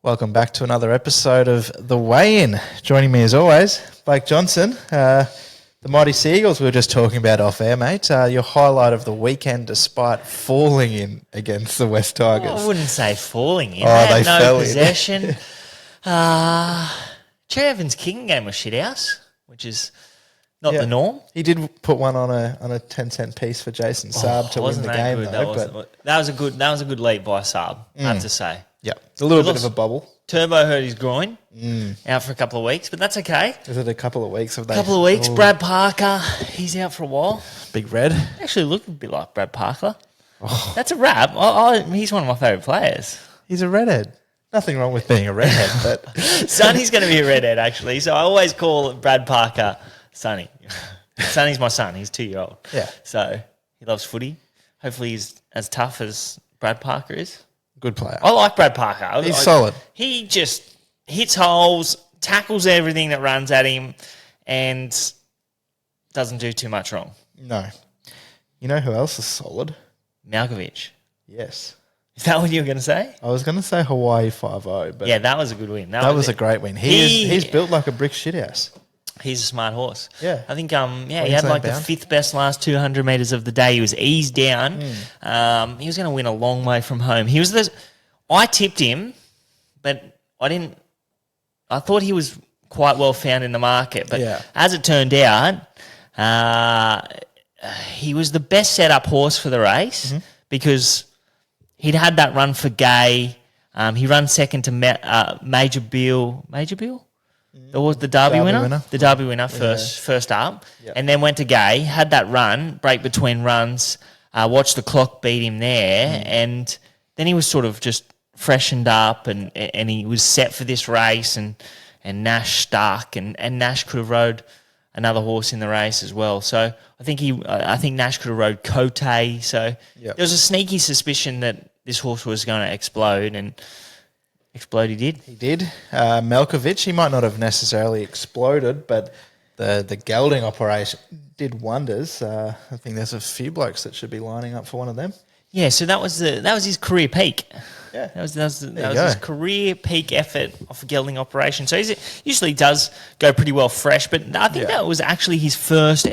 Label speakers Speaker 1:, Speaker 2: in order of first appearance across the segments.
Speaker 1: Welcome back to another episode of The Weigh-In. Joining me as always, Blake Johnson, the Mighty Seagulls we were just talking about off air, mate. Your highlight of the weekend despite falling in against the West Tigers.
Speaker 2: I wouldn't say falling in.
Speaker 1: Oh,
Speaker 2: they had
Speaker 1: they
Speaker 2: no
Speaker 1: fell
Speaker 2: possession. Cherry Evans' kicking game was shit house, which is not the norm.
Speaker 1: He did put one on a 10-cent piece for Jason Saab to win the game,
Speaker 2: good.
Speaker 1: though.
Speaker 2: That was a good lead by Saab, I have to say.
Speaker 1: Yeah, a little bit of a bubble.
Speaker 2: Turbo hurt his groin, out for a couple of weeks, but that's okay.
Speaker 1: Is it a couple of weeks?
Speaker 2: Brad Parker, he's out for a while.
Speaker 1: Big Red.
Speaker 2: Actually looked a bit like Brad Parker. Oh. That's a wrap. He's one of my favourite players.
Speaker 1: He's a redhead. Nothing wrong with being a redhead, but
Speaker 2: Sonny's going to be a redhead, actually. So I always call Brad Parker Sonny. Sonny's my son. He's 2-year-old.
Speaker 1: Yeah.
Speaker 2: So he loves footy. Hopefully he's as tough as Brad Parker is.
Speaker 1: Good player.
Speaker 2: I like Brad Parker.
Speaker 1: He's solid.
Speaker 2: He just hits holes, tackles everything that runs at him, and doesn't do too much wrong.
Speaker 1: No. You know who else is solid?
Speaker 2: Malkovich.
Speaker 1: Yes.
Speaker 2: Is that what you were going to say?
Speaker 1: I was going to say Hawaii 5-0, but
Speaker 2: yeah, that was a good win.
Speaker 1: That was a great win. He's built like a brick shithouse.
Speaker 2: He's a smart horse.
Speaker 1: Yeah.
Speaker 2: I think, he had like the fifth best last 200 metres of the day. He was eased down. He was going to win a long way from home. I tipped him, but I thought he was quite well found in the market. But as it turned out, he was the best set up horse for the race because he'd had that run for Gay. He ran second to Major Bill. Major Bill? The Derby winner? The Derby winner first up. Yep. And then went to Gay, had that run, break between runs, watched the clock beat him there, and then he was sort of just freshened up and he was set for this race and Nash stuck and Nash could have rode another horse in the race as well. So I think Nash could have rode Cote. So there was a sneaky suspicion that this horse was going to explode and explode he did.
Speaker 1: He did. Malkovich, he might not have necessarily exploded, but the gelding operation did wonders. I think there's a few blokes that should be lining up for one of them.
Speaker 2: Yeah, so that was his career peak.
Speaker 1: Yeah,
Speaker 2: that was his career peak effort of a gelding operation. So he usually does go pretty well fresh, but I think that was actually his first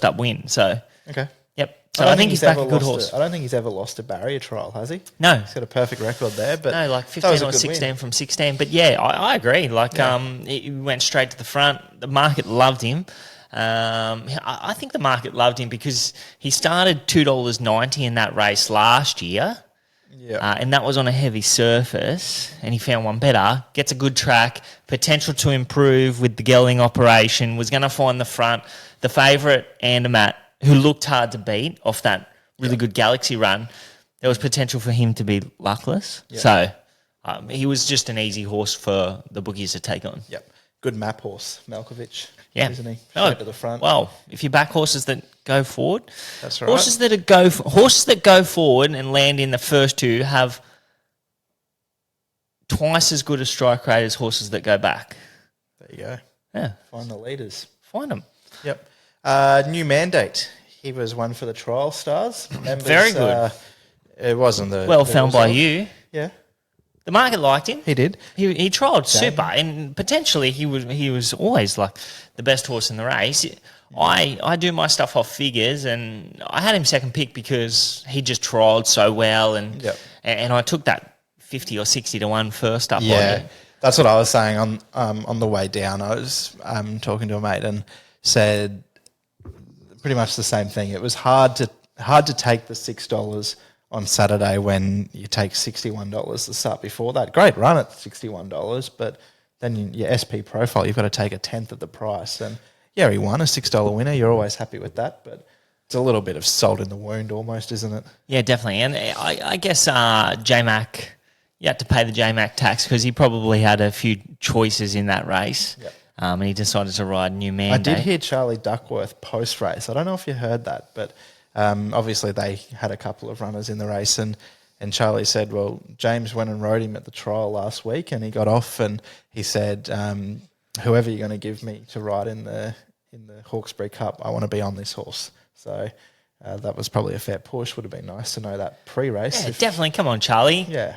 Speaker 2: up win. So
Speaker 1: okay.
Speaker 2: Yep. So I think he's back a good horse.
Speaker 1: I don't think he's ever lost a barrier trial, has he?
Speaker 2: No.
Speaker 1: He's got a perfect record there. But
Speaker 2: no, like 15 or 16 from 16. But yeah, I agree. Like he went straight to the front. The market loved him. I think the market loved him because he started $2.90 in that race last year. Yeah. And that was on a heavy surface, and he found one better. Gets a good track, potential to improve with the gelding operation. Was going to find the front. The favourite, Andermatt, who looked hard to beat off that really good Galaxy run, there was potential for him to be luckless. Yep. So he was just an easy horse for the bookies to take on.
Speaker 1: Yep. Good map horse, Malkovich, isn't he?
Speaker 2: Straight
Speaker 1: to the front.
Speaker 2: Well, if you back horses that go forward,
Speaker 1: that's right.
Speaker 2: Horses that go forward and land in the first two have twice as good a strike rate as horses that go back.
Speaker 1: There you go.
Speaker 2: Yeah.
Speaker 1: Find the leaders.
Speaker 2: Find them.
Speaker 1: Yep. New mandate. He was one for the trial stars. Members,
Speaker 2: very good.
Speaker 1: It wasn't the
Speaker 2: found by you.
Speaker 1: Yeah.
Speaker 2: The market liked him.
Speaker 1: He did.
Speaker 2: He trialled super, and potentially he was always like the best horse in the race. I do my stuff off figures, and I had him second pick because he just trialled so well, and I took that 50 or 60 to 1 first up.
Speaker 1: Yeah, that's what I was saying on the way down. I was talking to a mate and said pretty much the same thing. It was hard to take the $6 on Saturday when you take $61 the start before that. Great run at $61, but then your SP profile, you've got to take a tenth of the price. And yeah, he won a $6 winner. You're always happy with that, but it's a little bit of salt in the wound almost, isn't it?
Speaker 2: Yeah, definitely. And I guess J-Mac, you had to pay the J-Mac tax because he probably had a few choices in that race.
Speaker 1: Yep.
Speaker 2: And he decided to ride New Mandate.
Speaker 1: I did hear Charlie Duckworth post-race. I don't know if you heard that, but obviously they had a couple of runners in the race, and Charlie said, well, James went and rode him at the trial last week, and he got off, and he said, whoever you're going to give me to ride in the Hawkesbury Cup, I want to be on this horse. So that was probably a fair push. Would have been nice to know that pre-race.
Speaker 2: Yeah, definitely. Come on, Charlie.
Speaker 1: Yeah.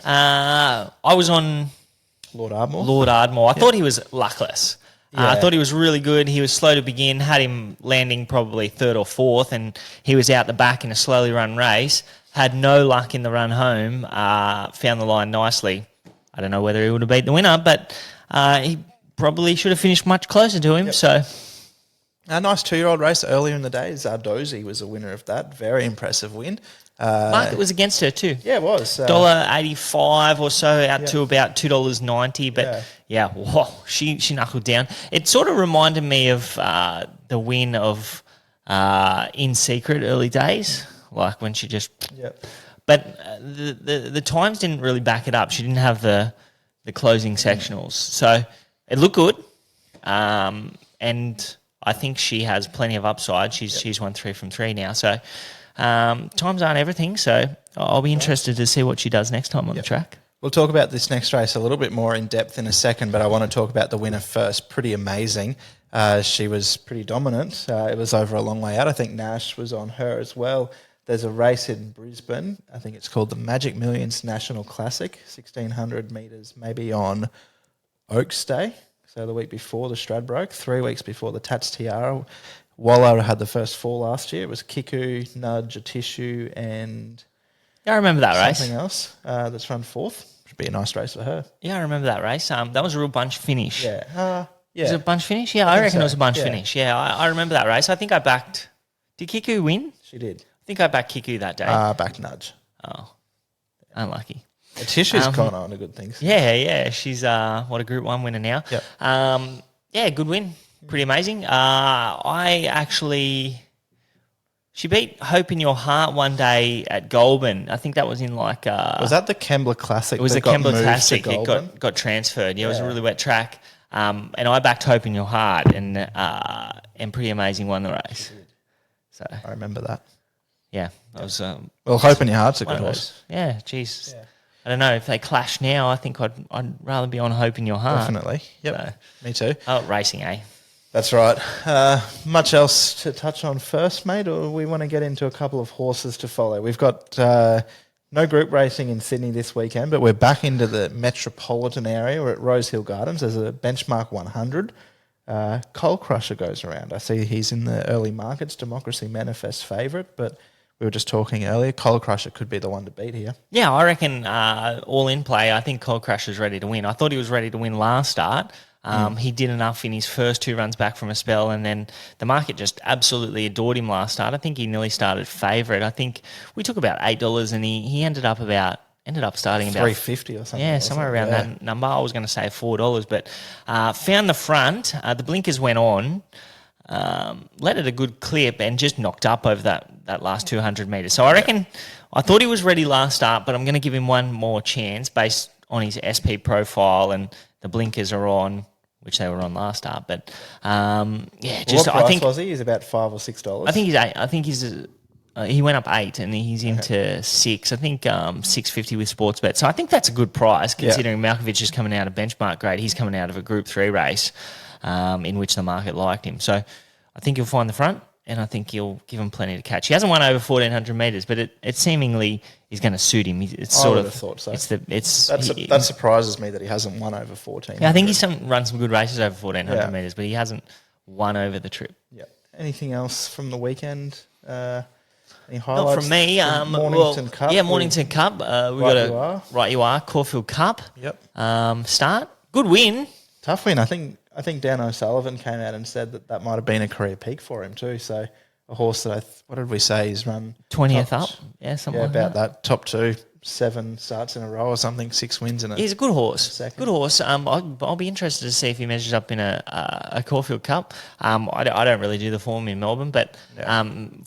Speaker 2: I was on
Speaker 1: Lord Ardmore.
Speaker 2: Lord Ardmore. I thought he was luckless. I
Speaker 1: Yeah.
Speaker 2: thought he was really good. He was slow to begin, had him landing probably third or fourth, and he was out the back in a slowly run race. Had no luck in the run home. Found the line nicely. I don't know whether he would have beat the winner, but he probably should have finished much closer to him.
Speaker 1: Yep.
Speaker 2: So
Speaker 1: A nice 2-year-old race earlier in the day. Zardozi was a winner of that. Very impressive win.
Speaker 2: market was against her too.
Speaker 1: Yeah, it was.
Speaker 2: $1.85 or so out to about $2.90. But whoa, she knuckled down. It sort of reminded me of the win of In Secret early days, like when she just.
Speaker 1: Yep.
Speaker 2: But the times didn't really back it up. She didn't have the closing sectionals, so it looked good. And I think she has plenty of upside. She's won 3 from 3 now, so. Times aren't everything, so I'll be interested to see what she does next time on the track.
Speaker 1: We'll talk about this next race a little bit more in depth in a second, but I want to talk about the winner first. Pretty amazing. She was pretty dominant. It was over a long way out. I think Nash was on her as well. There's a race in Brisbane. I think it's called the Magic Millions National Classic, 1,600 metres, maybe on Oaks Day, so the week before the Stradbroke, 3 weeks before the Tats Tiara. Waller had the first 4 last year. It was Kiku, Nudge, a Tissue, and
Speaker 2: Yeah, I remember that race.
Speaker 1: something else that's run 4th. Should be a nice race for her.
Speaker 2: Yeah, I remember that race. That was a real bunch finish.
Speaker 1: Yeah.
Speaker 2: Was it a bunch finish? Yeah, I reckon
Speaker 1: so.
Speaker 2: it was a bunch
Speaker 1: Yeah.
Speaker 2: finish. Yeah, I remember that race. I think I backed. Did Kiku win?
Speaker 1: She did.
Speaker 2: I think I backed Kiku that day.
Speaker 1: Back Nudge.
Speaker 2: Oh, unlucky.
Speaker 1: A Tissue's gone on to good things.
Speaker 2: Yeah. She's what a Group 1 winner now.
Speaker 1: Yep.
Speaker 2: Yeah, good win. Pretty amazing. She beat Hope in Your Heart one day at Goulburn. I think that was in like.
Speaker 1: Was that the Kembla Classic?
Speaker 2: It was the
Speaker 1: that got
Speaker 2: Kembla
Speaker 1: moved to
Speaker 2: Classic. It
Speaker 1: Goulburn?
Speaker 2: got transferred. Yeah, it was a really wet track. And I backed Hope in Your Heart, and Pretty Amazing won the race. So
Speaker 1: I remember that.
Speaker 2: yeah, that was.
Speaker 1: Well, Hope in Your Heart's a
Speaker 2: one
Speaker 1: good
Speaker 2: of
Speaker 1: horse.
Speaker 2: those. Yeah, geez. Yeah. I don't know if they clash now. I think I'd rather be on Hope in Your Heart.
Speaker 1: Definitely. Yep.
Speaker 2: So.
Speaker 1: Me too.
Speaker 2: Oh, racing, eh?
Speaker 1: That's right. Much else to touch on first, mate, or we want to get into a couple of horses to follow? We've got no group racing in Sydney this weekend, but we're back into the metropolitan area. We're at Rosehill Gardens. There's a benchmark 100. Coal Crusher goes around. I see he's in the early markets, Democracy Manifest favourite, but we were just talking earlier, Coal Crusher could be the one to beat here.
Speaker 2: Yeah, I reckon all in play, I think Coal Crusher's ready to win. I thought he was ready to win last start. He did enough in his first 2 runs back from a spell, and then the market just absolutely adored him last start. I think he nearly started favourite. I think we took about $8, and he ended up starting about
Speaker 1: $3.50 or something.
Speaker 2: Yeah, somewhere around that number. I was going to say $4, but found the front. The blinkers went on, let it a good clip, and just knocked up over that last 200 metres. So I reckon I thought he was ready last start, but I'm going to give him one more chance based on his SP profile, and the blinkers are on, which they were on last start. But
Speaker 1: What price was he? He's about $5 or $6.
Speaker 2: I think he's 8. I think he went up 8 and he's into 6. I think $6.50 with Sportsbet. So I think that's a good price considering Malkovich is coming out of benchmark grade. He's coming out of a Group 3 race in which the market liked him. So I think you'll find the front, and I think you'll give him plenty to catch. He hasn't won over 1,400 metres, but it seemingly is going to suit him. It's
Speaker 1: I
Speaker 2: sort
Speaker 1: would
Speaker 2: of
Speaker 1: have thought so.
Speaker 2: That
Speaker 1: surprises me that he hasn't won over 14.
Speaker 2: Yeah, I think he's run some good races over 1,400 metres, but he hasn't won over the trip.
Speaker 1: Yeah. Anything else from the weekend? Any highlights?
Speaker 2: Not from me.
Speaker 1: Mornington Cup.
Speaker 2: Yeah, Mornington Cup. We got Right You Are, Caulfield Cup.
Speaker 1: Yep.
Speaker 2: Start. Good win.
Speaker 1: Tough win. I think Dan O'Sullivan came out and said that might have been a career peak for him too. So a horse that what did we say he's run
Speaker 2: 20th up? Yeah, something like
Speaker 1: about that. Top 2, 7 starts in a row or something, 6 wins in it.
Speaker 2: He's a good horse. Good horse. I'll be interested to see if he measures up in a Caulfield Cup. I don't really do the form in Melbourne, but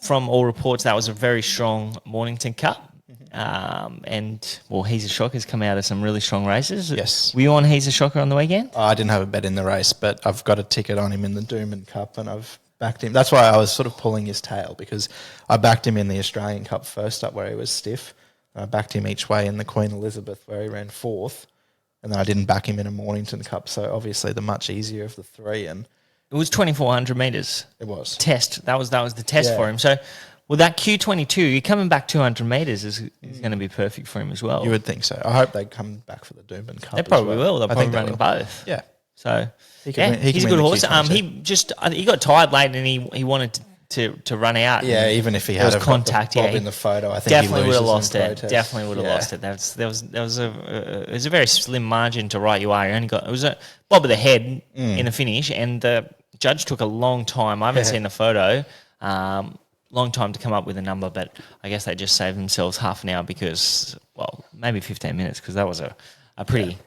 Speaker 2: from all reports, that was a very strong Mornington Cup. And He's a Shocker's come out of some really strong races.
Speaker 1: Yes.
Speaker 2: Were you on He's a Shocker on the weekend?
Speaker 1: I didn't have a bet in the race, but I've got a ticket on him in the Doomben Cup, and I've backed him. That's why I was sort of pulling his tail, because I backed him in the Australian Cup first up where he was stiff. I backed him each way in the Queen Elizabeth where he ran 4th, and then I didn't back him in a Mornington Cup, so obviously the much easier of the 3. And
Speaker 2: it was 2,400 metres.
Speaker 1: It was.
Speaker 2: Test. That was the test for him. So Well, that Q22, you're coming back 200 metres is going to be perfect for him as well.
Speaker 1: You would think so. I hope they come back for the Doomben Cup.
Speaker 2: They probably
Speaker 1: as well.
Speaker 2: will. They're
Speaker 1: I
Speaker 2: probably
Speaker 1: think they
Speaker 2: running
Speaker 1: will.
Speaker 2: both.
Speaker 1: Yeah.
Speaker 2: So,
Speaker 1: He can win- he
Speaker 2: he's a
Speaker 1: can
Speaker 2: good
Speaker 1: win the
Speaker 2: horse.
Speaker 1: Q22.
Speaker 2: He got tired late and he wanted to run out.
Speaker 1: Yeah,
Speaker 2: and
Speaker 1: even if he
Speaker 2: there
Speaker 1: had
Speaker 2: was
Speaker 1: have
Speaker 2: contact,
Speaker 1: got the Bob
Speaker 2: yeah,
Speaker 1: in the photo, I think
Speaker 2: definitely
Speaker 1: he
Speaker 2: would have
Speaker 1: loses
Speaker 2: lost
Speaker 1: in
Speaker 2: it.
Speaker 1: protest.
Speaker 2: Definitely would have
Speaker 1: Yeah.
Speaker 2: lost it. It was a very slim margin to right you are. You only got it was a bob of the head in the finish, and the judge took a long time. I haven't seen the photo. Long time to come up with a number, but I guess they just saved themselves half an hour because, well, maybe 15 minutes because that was a pretty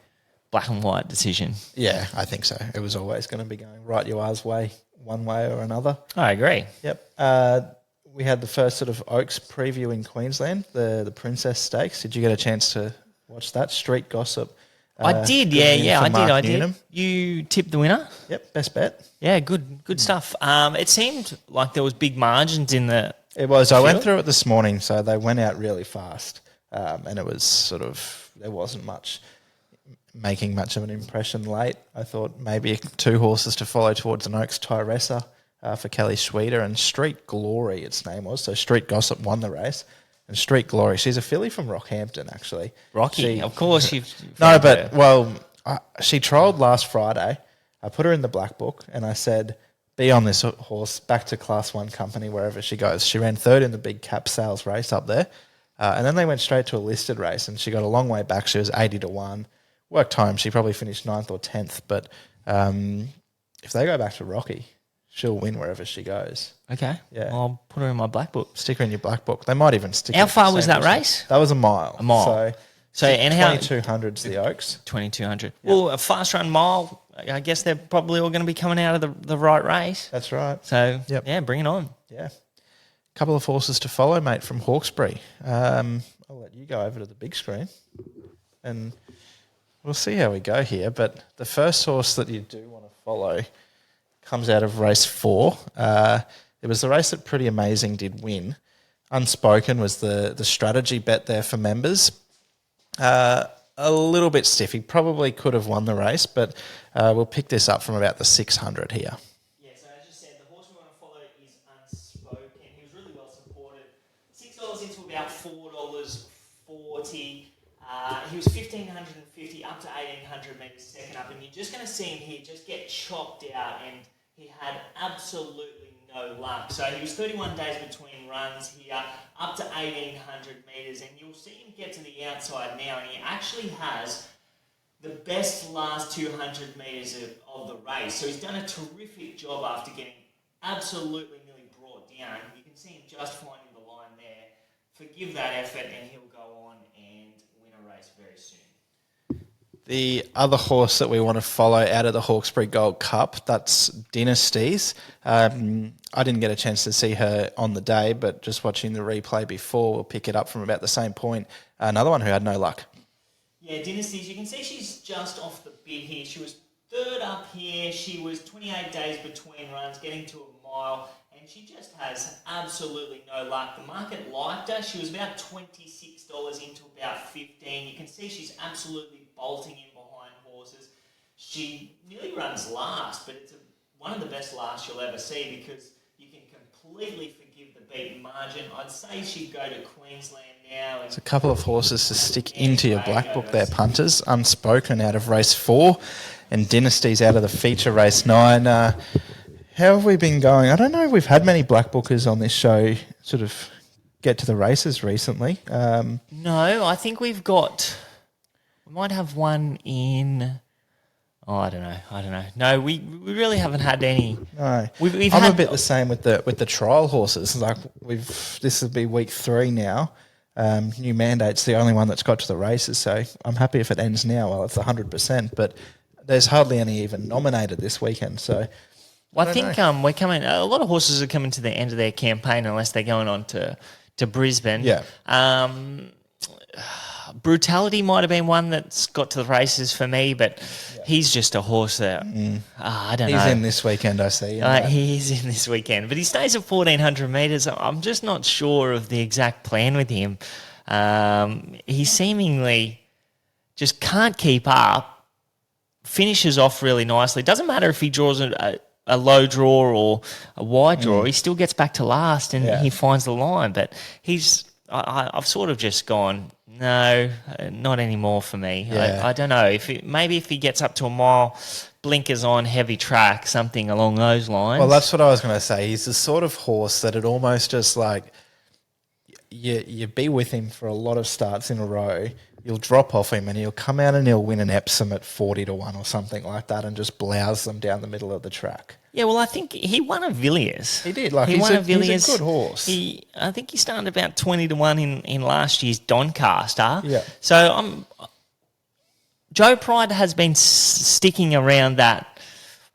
Speaker 2: black and white decision.
Speaker 1: Yeah, I think so. It was always going to be going right you are's way, one way or another.
Speaker 2: I agree.
Speaker 1: Yep. We had the first sort of Oaks preview in Queensland, the Princess Stakes. Did you get a chance to watch that? Street Gossip.
Speaker 2: I did,
Speaker 1: good win for
Speaker 2: I
Speaker 1: Mark
Speaker 2: did.
Speaker 1: Newnham.
Speaker 2: You tipped the winner?
Speaker 1: Yep, best bet.
Speaker 2: Yeah, good stuff. It seemed like there was big margins in the...
Speaker 1: It was. I went
Speaker 2: field?
Speaker 1: through it this morning, so they went out really fast, and it was sort of there wasn't making much of an impression late. I thought maybe 2 horses to follow towards an Oaks Tyressa for Kelly Schweeder and Street Glory, its name was. So Street Gossip won the race, and Street Glory, she's a filly from Rockhampton actually.
Speaker 2: Rocky, of course. You've
Speaker 1: No, but she trialled last Friday. I put her in the black book, and I said, be on this horse back to Class 1 company wherever she goes. She ran third in the big cap sales race up there. And then they went straight to a listed race, and she got a long way back. She was 80-1. Worked home. She probably finished 9th or 10th. But if they go back to Rocky, she'll win wherever she goes.
Speaker 2: Okay.
Speaker 1: Yeah.
Speaker 2: Well, I'll put her in my black book.
Speaker 1: Stick her in your black book. They might even stick
Speaker 2: How
Speaker 1: her
Speaker 2: far
Speaker 1: at the
Speaker 2: was
Speaker 1: same
Speaker 2: that
Speaker 1: distance.
Speaker 2: race?
Speaker 1: That was a mile.
Speaker 2: A mile. So and how...
Speaker 1: 2200's the Oaks.
Speaker 2: 2200. Well, a fast run mile, I guess they're probably all going to be coming out of the right race.
Speaker 1: That's right.
Speaker 2: So,
Speaker 1: Yep.
Speaker 2: yeah, bring it on.
Speaker 1: Yeah. Couple of horses to follow, mate, from Hawkesbury. I'll let you go over to the big screen and we'll see how we go here. But the first horse that you do want to follow comes out of race 4. It was the race that Pretty Amazing did win. Unspoken was the strategy bet there for members. A little bit stiff. He probably could have won the race, but we'll pick this up from about the 600 here.
Speaker 2: Yeah, so as you said, the horse we want to follow is Unspoken. He was really well supported. $6 into about $4.40. He was 1,550 up to 1,800 metres second up, and you're just going to see him here just get chopped out, and he had absolutely no luck. So he was 31 days between runs here, up to 1,800 metres, and you'll see him get to the outside now, and he actually has the best last 200 metres of the race. So he's done a terrific job after getting absolutely nearly brought down. You can see him just finding the line there. Forgive that effort, and he'll go on and win a race very soon.
Speaker 1: The other horse that we want to follow out of the Hawkesbury Gold Cup, that's Dynasties. I didn't get a chance to see her on the day, but just watching the replay before, we'll pick it up from about the same point. Another one who had no luck.
Speaker 2: Yeah, Dynasties, you can see she's just off the bid here. She was third up here. She was 28 days between runs, getting to a mile, and she just has absolutely no luck. The market liked her. She was about $26 into about 15. You can see she's absolutely bolting in behind horses. She nearly runs last, but it's one of the best lasts you'll ever see because you can completely forgive the beaten margin. I'd say she'd go to Queensland now.
Speaker 1: It's a couple of horses to stick into your black book there, punters. Unspoken out of race 4 and Dynasties out of the feature race 9. How have we been going? I don't know if we've had many black bookers on this show sort of get to the races recently.
Speaker 2: No, I think we've got... We might have one in... Oh, I don't know. No, we really haven't had any.
Speaker 1: No,
Speaker 2: We've
Speaker 1: I'm
Speaker 2: had,
Speaker 1: a bit the same with the trial horses. Like this will be week 3 now. New mandate's the only one that's got to the races, so I'm happy if it ends now. Well, it's 100%, but there's hardly any even nominated this weekend. So,
Speaker 2: well, I think we're coming. A lot of horses are coming to the end of their campaign unless they're going on to Brisbane.
Speaker 1: Yeah.
Speaker 2: Brutality might have been one that's got to the races for me, but he's just a horse that I don't know.
Speaker 1: He's in this weekend, I see.
Speaker 2: He is in this weekend, but he stays at 1,400 metres. I'm just not sure of the exact plan with him. He seemingly just can't keep up, finishes off really nicely. Doesn't matter if he draws a a low draw or a wide draw, he still gets back to last and he finds the line. But I've sort of just gone, no, not anymore for me.
Speaker 1: Yeah.
Speaker 2: I don't know. Maybe if he gets up to a mile, blinkers on, heavy track, something along those lines.
Speaker 1: Well, that's what I was going to say. He's the sort of horse that it almost just like you be with him for a lot of starts in a row. You'll drop off him and he'll come out and he'll win an Epsom at 40-1 or something like that and just blouse them down the middle of the track.
Speaker 2: Yeah, well, I think he won a Villiers.
Speaker 1: He did. He's a good horse.
Speaker 2: I think he started about 20-1 in last year's Doncaster.
Speaker 1: Yeah.
Speaker 2: So Joe Pride has been sticking around that.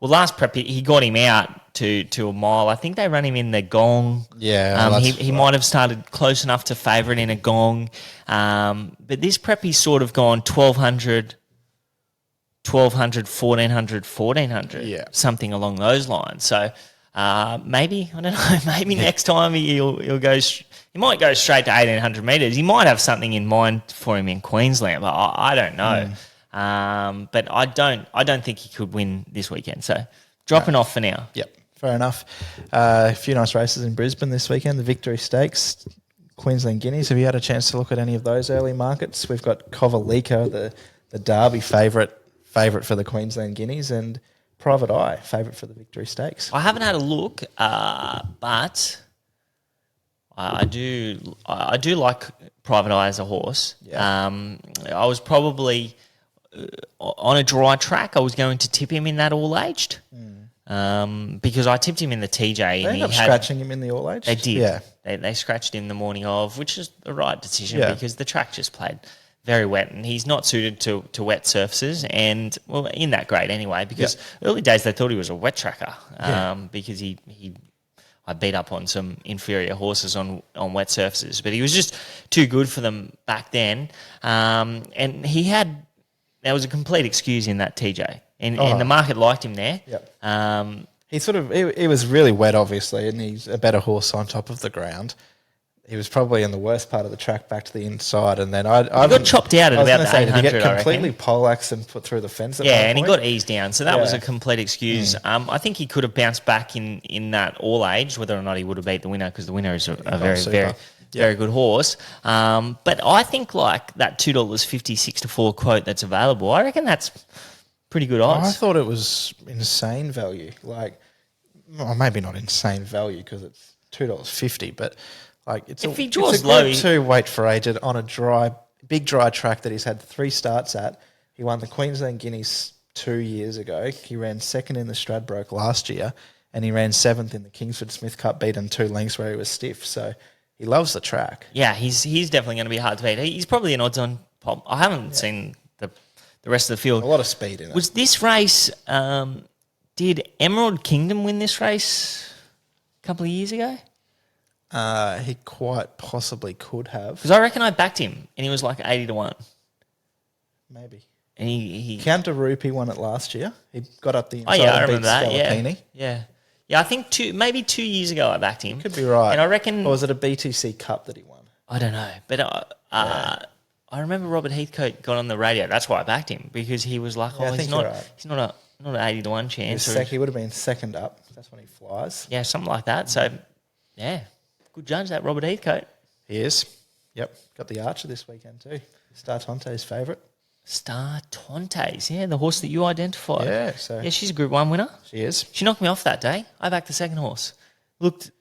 Speaker 2: Well, last prep he got him out to a mile. I think they ran him in the Gong.
Speaker 1: Yeah.
Speaker 2: He might have started close enough to favourite in a Gong. But this prep he's sort of gone 1,200, 1,400, something along those lines. So maybe, I don't know, maybe next time he'll go. He might go straight to 1,800 metres. He might have something in mind for him in Queensland, but I don't know. But I don't think he could win this weekend. So dropping off for now.
Speaker 1: Yep, fair enough. A few nice races in Brisbane this weekend. The Victory Stakes, Queensland Guineas. Have you had a chance to look at any of those early markets? We've got Kovalika, the Derby favourite for the Queensland Guineas, and Private Eye favourite for the Victory Stakes.
Speaker 2: I haven't had a look, but I do like Private Eye as a horse.
Speaker 1: Yeah.
Speaker 2: I was probably on a dry track. I was going to tip him in that all-aged because I tipped him in the TJ.
Speaker 1: They ended up scratching him in the all-aged?
Speaker 2: They did.
Speaker 1: Yeah.
Speaker 2: They scratched him the morning of, which is the right decision because the track just played very wet and he's not suited to wet surfaces and, well, in that grade anyway because early days they thought he was a wet tracker because I beat up on some inferior horses on wet surfaces, but he was just too good for them back then. And there was a complete excuse in that TJ, and the market liked him there.
Speaker 1: Yep. He was really wet, obviously, and he's a better horse on top of the ground. He was probably in the worst part of the track back to the inside, and then I
Speaker 2: got chopped out at about the 800.
Speaker 1: Did he get completely poleaxed and put through the fence?
Speaker 2: And he got eased down, so that was a complete excuse. I think he could have bounced back in that all age, whether or not he would have beat the winner, because the winner is a very good horse. But I think like that $2.50 6-4 quote that's available, I reckon that's pretty good odds.
Speaker 1: I thought it was insane value. Maybe not insane value because it's $2.50, but it's
Speaker 2: if he
Speaker 1: draws
Speaker 2: it's a low,
Speaker 1: Group 2 weight for aged on a big dry track that he's had 3 starts at. He won the Queensland Guineas 2 years ago. He ran second in the Stradbroke last year, and he ran 7th in the Kingsford Smith Cup, beaten 2 lengths where he was stiff. So he loves the track.
Speaker 2: Yeah, he's definitely going to be hard to beat. He's probably an odds-on pop. I haven't seen the rest of the field.
Speaker 1: A lot of speed in it.
Speaker 2: Was this race? Did Emerald Kingdom win this race a couple of years ago?
Speaker 1: He quite possibly could have.
Speaker 2: Because I reckon I backed him, and he was like 80-1.
Speaker 1: Maybe.
Speaker 2: And he
Speaker 1: Counter Rupee won it last year. He got up the inside
Speaker 2: I
Speaker 1: and beat
Speaker 2: remember that.
Speaker 1: Scalapini.
Speaker 2: Yeah. I think maybe 2 years ago I backed him.
Speaker 1: Could be right.
Speaker 2: And I reckon...
Speaker 1: Or was it a BTC Cup that he won?
Speaker 2: I don't know. But I remember Robert Heathcote got on the radio. That's why I backed him, because he was like, he's not an 80-1 chance.
Speaker 1: He would have been second up. That's when he flies.
Speaker 2: Yeah, something like that. So, yeah. Good judge, that Robert Heathcote.
Speaker 1: He is. Yep. Got the Archer this weekend too. Star Tonte's favourite.
Speaker 2: Star Tontes, the horse that you identified.
Speaker 1: Yeah,
Speaker 2: she's a Group 1 winner.
Speaker 1: She is.
Speaker 2: She knocked me off that day. I backed the second horse. Looked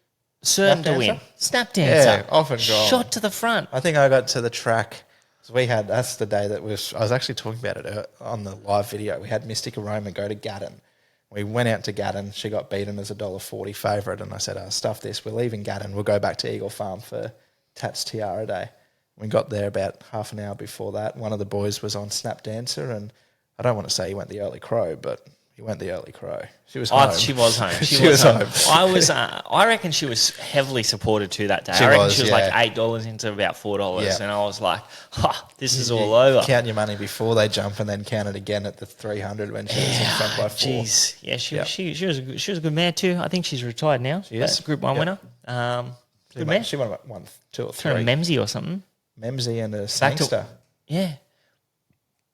Speaker 2: certain to win. Snap Dancer.
Speaker 1: Yeah, off and gone.
Speaker 2: Shot to the front.
Speaker 1: I think I got to the track. So that's the day I was actually talking about it on the live video. We had Mystic Aroma go to Gatton. We went out to Gatton. She got beaten as $1.40 favourite, and I said, stuff this. We're leaving Gatton. We'll go back to Eagle Farm for Tats Tiara Day. We got there about half an hour before that. One of the boys was on Snap Dancer, and I don't want to say he went the early crow, but he went the early crow. She was home.
Speaker 2: She was home.
Speaker 1: She was home.
Speaker 2: I reckon she was heavily supported too that day. I reckon she was like $8 into about $4, and I was like, this is all over.
Speaker 1: Count your money before they jump, and then count it again at the 300 when she was in front by 4.
Speaker 2: Jeez, yeah, she was a good mare too. I think she's retired now.
Speaker 1: She is.
Speaker 2: Group 1 winner. Good mare.
Speaker 1: She won about 1, 2 or 3.
Speaker 2: Turned a Memsy or something.
Speaker 1: Memsy and a Sangster.
Speaker 2: Yeah.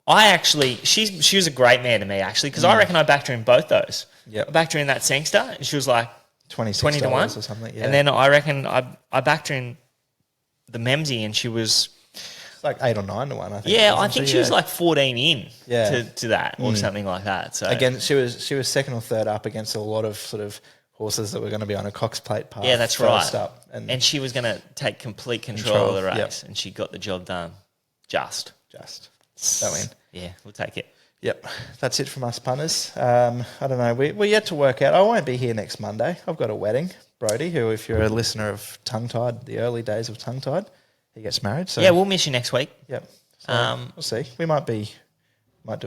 Speaker 2: She was a great mare to me, actually, because I reckon I backed her in both those.
Speaker 1: Yep.
Speaker 2: I backed her in that Sangster, and she was like
Speaker 1: $26
Speaker 2: 20 to 1
Speaker 1: or something. Yeah.
Speaker 2: And then I reckon I backed her in the Memsey, and she was
Speaker 1: it's like 8 or 9 to 1. I think.
Speaker 2: yeah, I
Speaker 1: wasn't
Speaker 2: think
Speaker 1: she?
Speaker 2: she was like 14 in
Speaker 1: Yeah.
Speaker 2: to that or something like that. So
Speaker 1: Again, she was second or third up against a lot of sort of horses that were going to be on a Cox Plate path.
Speaker 2: yeah, that's
Speaker 1: first
Speaker 2: right.
Speaker 1: Up,
Speaker 2: and she was going to take complete control of the race,
Speaker 1: yep.
Speaker 2: and she got the job done. Just
Speaker 1: that win.
Speaker 2: Yeah, we'll take it.
Speaker 1: Yep, that's it from us punters. I don't know. We're yet to work out. I won't be here next Monday. I've got a wedding. Brody, who, if you're a listener of Tongue Tied, the early days of Tongue Tied, he gets married. So
Speaker 2: Yeah, we'll miss you next week.
Speaker 1: Yep. So we'll see. We might do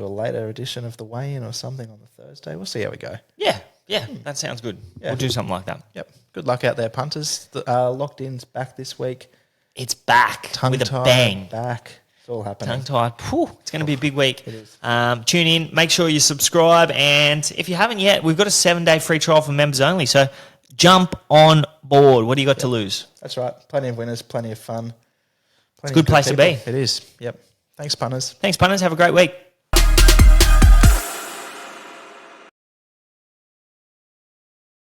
Speaker 1: a later edition of the weigh-in or something on the Thursday. We'll see how we go.
Speaker 2: Yeah, that sounds good.
Speaker 1: Yeah.
Speaker 2: We'll do something like that.
Speaker 1: Yep. Good luck out there, punters. The Locked In's back this week.
Speaker 2: It's back
Speaker 1: Tongue
Speaker 2: with a
Speaker 1: Tied
Speaker 2: bang.
Speaker 1: back. It's all happening.
Speaker 2: Tongue tied. It's going to be a big week.
Speaker 1: It is.
Speaker 2: Tune in. Make sure you subscribe. And if you haven't yet, we've got a 7-day free trial for members only. So jump on board. What do you got to lose?
Speaker 1: That's right. Plenty of winners, plenty of fun.
Speaker 2: It's a good place to be.
Speaker 1: It is. Yep. Thanks, punters.
Speaker 2: Thanks, punters. Have a great week.